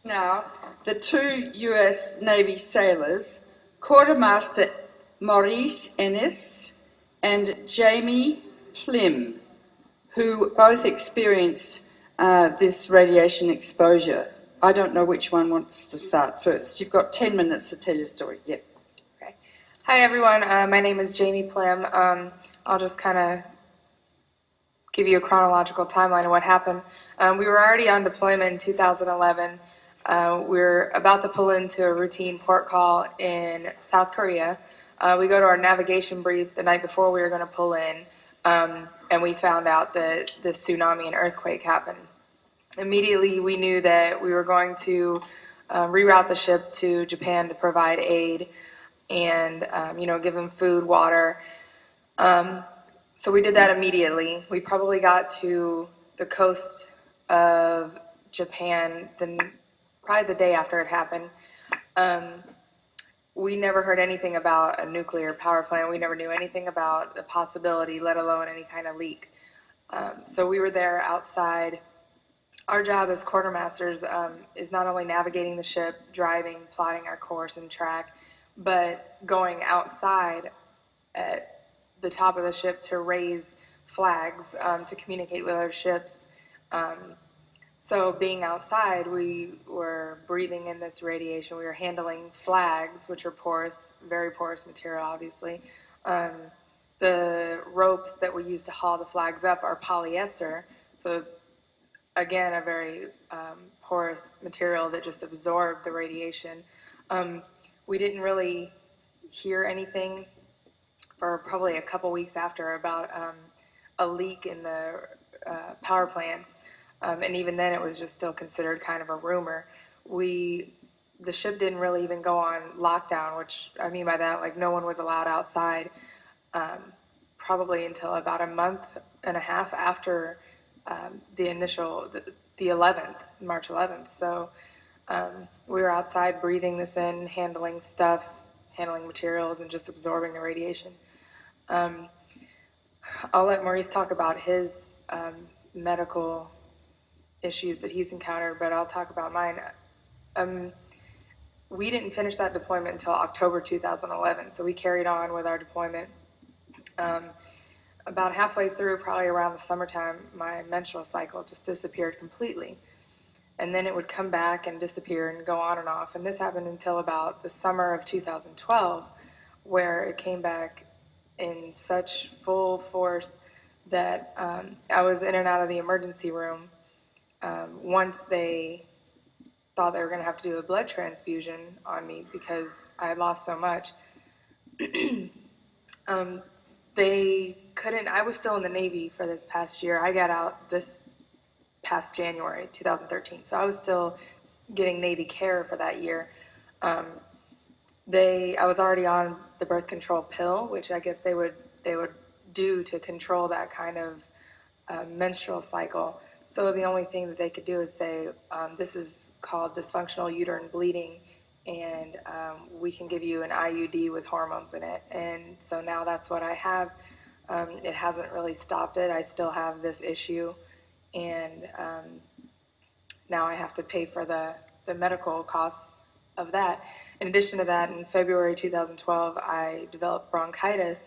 Now, the two US Navy sailors, Quartermaster Maurice Ennis and Jamie Plim, who both experienced this radiation exposure. I don't know which one wants to start first. You've got 10 minutes to tell your story. Yep. Okay. Hi, everyone. My name is Jamie Plim. I'll just kind of give you a chronological timeline of what happened. We were already on deployment in 2011. We were about to pull into a routine port call in South Korea. We go to our navigation brief the night before we were going to pull in, and we found out that the tsunami and earthquake happened. Immediately, we knew that we were going to reroute the ship to Japan to provide aid and give them food, water. So we did that immediately. We probably got to the coast of Japan probably the day after it happened. We never heard anything about a nuclear power plant. We never knew anything about the possibility, let alone any kind of leak. So we were there outside. Our job as quartermasters is not only navigating the ship, driving, plotting our course and track, but going outside at the top of the ship to raise flags to communicate with other ships. So being outside, we were breathing in this radiation. We were handling flags, which are porous, very porous material, obviously. The ropes that we use to haul the flags up are polyester. So again, a very porous material that just absorbed the radiation. We didn't really hear anything for probably a couple weeks after about a leak in the power plants. And even then, it was just still considered kind of a rumor. The ship didn't really even go on lockdown, which I mean by that, like no one was allowed outside, probably until about a month and a half after the initial, the 11th, March 11th. So we were outside breathing this in, handling stuff, handling materials, and just absorbing the radiation. I'll let Maurice talk about his medical issues that he's encountered, but I'll talk about mine. We didn't finish that deployment until October 2011, so we carried on with our deployment. About halfway through, probably around the summertime, my menstrual cycle just disappeared completely. And then it would come back and disappear and go on and off. And this happened until about the summer of 2012, where it came back in such full force that I was in and out of the emergency room. Once they thought they were going to have to do a blood transfusion on me because I had lost so much, they couldn't. I was still in the Navy for this past year. I got out this past January 2013, so I was still getting Navy care for that year. I was already on the birth control pill, which I guess they would do to control that kind of menstrual cycle. So the only thing that they could do is say, this is called dysfunctional uterine bleeding, and we can give you an IUD with hormones in it. And so now that's what I have. It hasn't really stopped it. I still have this issue, and now I have to pay for the medical costs of that. In addition to that, in February 2012, I developed bronchitis,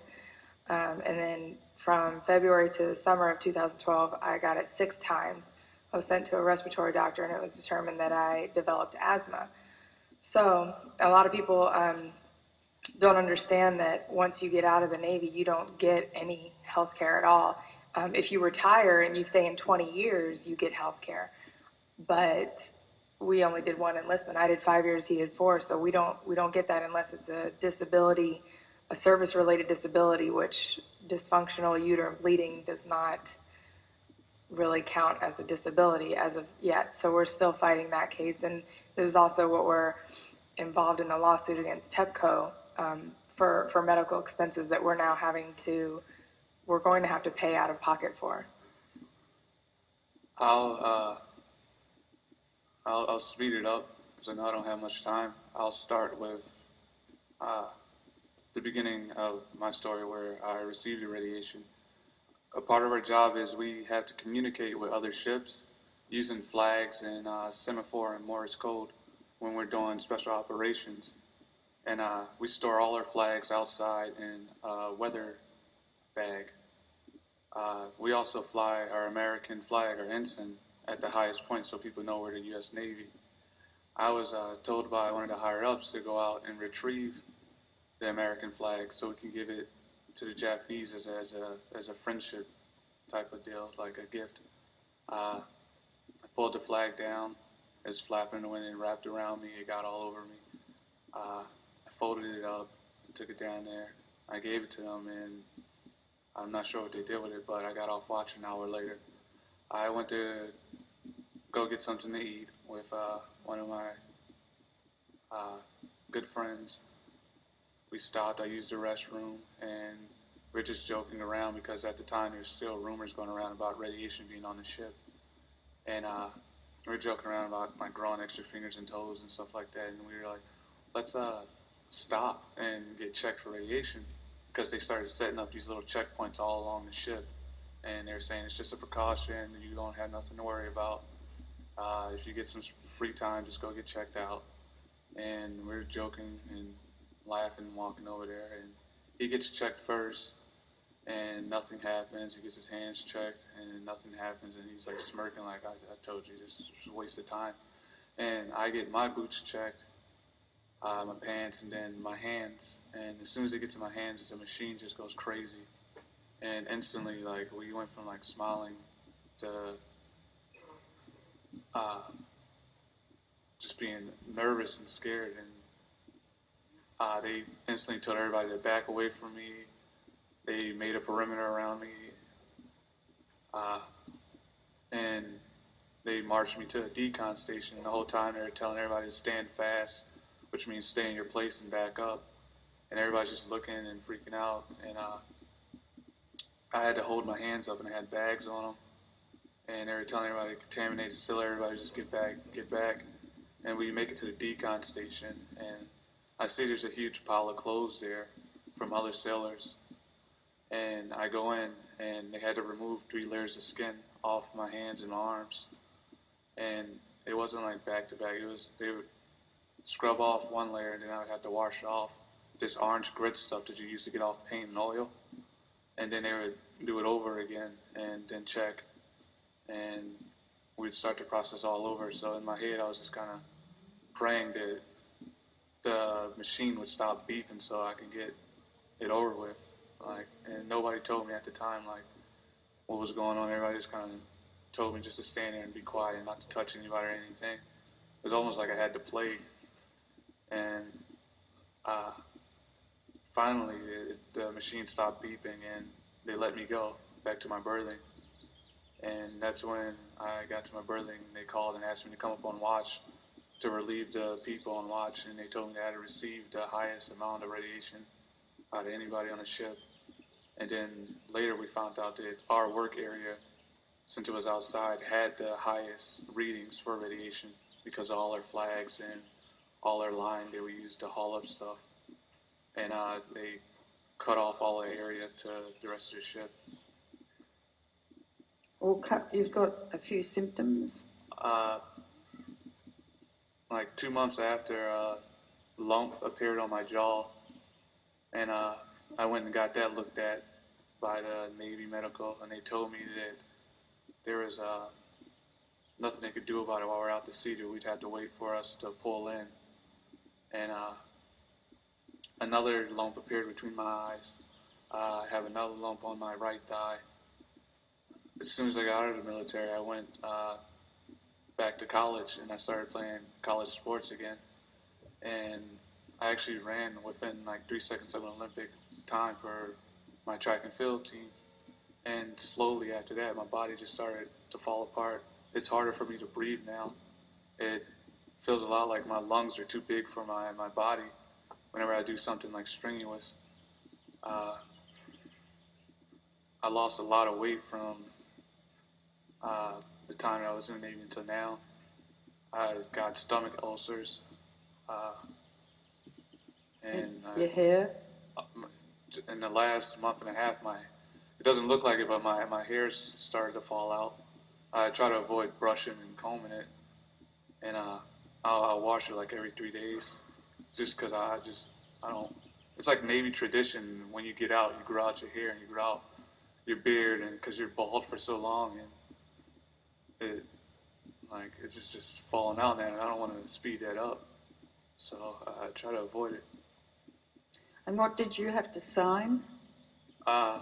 and then from February to the summer of 2012, I got it 6 times. I was sent to a respiratory doctor, and it was determined that I developed asthma. So a lot of people don't understand that once you get out of the Navy, you don't get any health care at all. If you retire and you stay in 20 years, you get health care. But we only did 1 enlistment. I did 5 years, he did 4, so we don't get that unless it's a disability, a service-related disability, which dysfunctional uterine bleeding does not really count as a disability as of yet. So we're still fighting that case, and this is also what we're involved in a lawsuit against TEPCO for medical expenses that we're going to have to pay out of pocket for. I'll speed it up because I know I don't have much time. I'll start with the beginning of my story where I received the radiation. A part of our job is we have to communicate with other ships using flags and semaphore and Morse code when we're doing special operations. And we store all our flags outside in a weather bag. We also fly our American flag, our ensign, at the highest point so people know we're the U.S. Navy. I was told by one of the higher ups to go out and retrieve the American flag so we can give it to the Japanese as a friendship type of deal, like a gift. I pulled the flag down. It was flapping in the wind and wrapped around me. It got all over me. I folded it up, took it down there. I gave it to them, and I'm not sure what they did with it, but I got off watch an hour later. I went to go get something to eat with one of my good friends. We stopped. I used the restroom, and we're just joking around because at the time there's still rumors going around about radiation being on the ship. And we were joking around about like growing extra fingers and toes and stuff like that. And we were like, let's stop and get checked for radiation because they started setting up these little checkpoints all along the ship. And they were saying it's just a precaution. You don't have nothing to worry about. If you get some free time, just go get checked out. And we were joking and laughing and walking over there. And he gets checked first. And nothing happens. He gets his hands checked, and nothing happens. And he's like smirking, like I told you, this is a waste of time. And I get my boots checked, my pants, and then my hands. And as soon as they get to my hands, the machine just goes crazy. And instantly, like we went from like smiling to just being nervous and scared. And they instantly told everybody to back away from me. They made a perimeter around me, and they marched me to a decon station. And the whole time they were telling everybody to stand fast, which means stay in your place and back up. And everybody's just looking and freaking out. And I had to hold my hands up, and I had bags on them. And they were telling everybody contaminated still. Everybody just get back, get back. And we make it to the decon station, and I see there's a huge pile of clothes there from other sailors. And I go in, and they had to remove 3 layers of skin off my hands and my arms. And it wasn't like back to back. It was they would scrub off 1 layer, and then I would have to wash off this orange grit stuff that you use to get off paint and oil. And then they would do it over again, and then check, and we'd start the process all over. So in my head, I was just kind of praying that the machine would stop beeping so I can get it over with. Like, and nobody told me at the time, like, what was going on. Everybody just kind of told me just to stand there and be quiet and not to touch anybody or anything. It was almost like I had to play. And finally, the machine stopped beeping, and they let me go back to my berthing. And that's when I got to my berthing. They called and asked me to come up on watch to relieve the people on watch, and they told me that I had received the highest amount of radiation out of anybody on the ship. And then later we found out that our work area, since it was outside, had the highest readings for radiation because of all our flags and all our line that we used to haul up stuff. And they cut off all the area to the rest of the ship. Or you've got a few symptoms? Like 2 months after, a lump appeared on my jaw. And I went and got that looked at by the Navy medical, and they told me that there was nothing they could do about it while we're out to sea. That we'd have to wait for us to pull in. And another lump appeared between my eyes. I have another lump on my right thigh. As soon as I got out of the military, I went back to college, and I started playing college sports again. And I actually ran within like 3 seconds of an Olympic time for my track and field team. And slowly after that, my body just started to fall apart. It's harder for me to breathe now. It feels a lot like my lungs are too big for my body whenever I do something like strenuous. I lost a lot of weight from the time I was in the Navy until now. I got stomach ulcers. And Your hair? In the last month and a half, it doesn't look like it, but my hair's started to fall out. I try to avoid brushing and combing it, and I'll wash it like every 3 days, just because I don't. It's like Navy tradition. When you get out, you grow out your hair and you grow out your beard, and because you're bald for so long, and it's just falling out now, and I don't want to speed that up, so I try to avoid it. And what did you have to sign? Uh,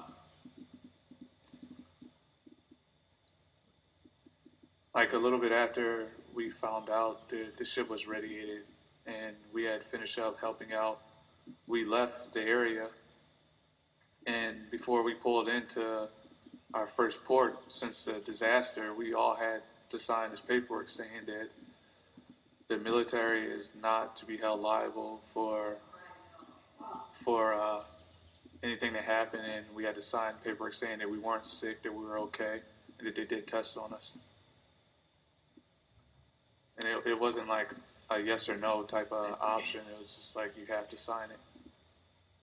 like a little bit after we found out the ship was radiated and we had finished up helping out, we left the area, and before we pulled into our first port since the disaster, we all had to sign this paperwork saying that the military is not to be held liable for anything that happened, and we had to sign paperwork saying that we weren't sick, that we were okay, and that they did tests on us. And it wasn't like a yes or no type of option. It was just like you have to sign it.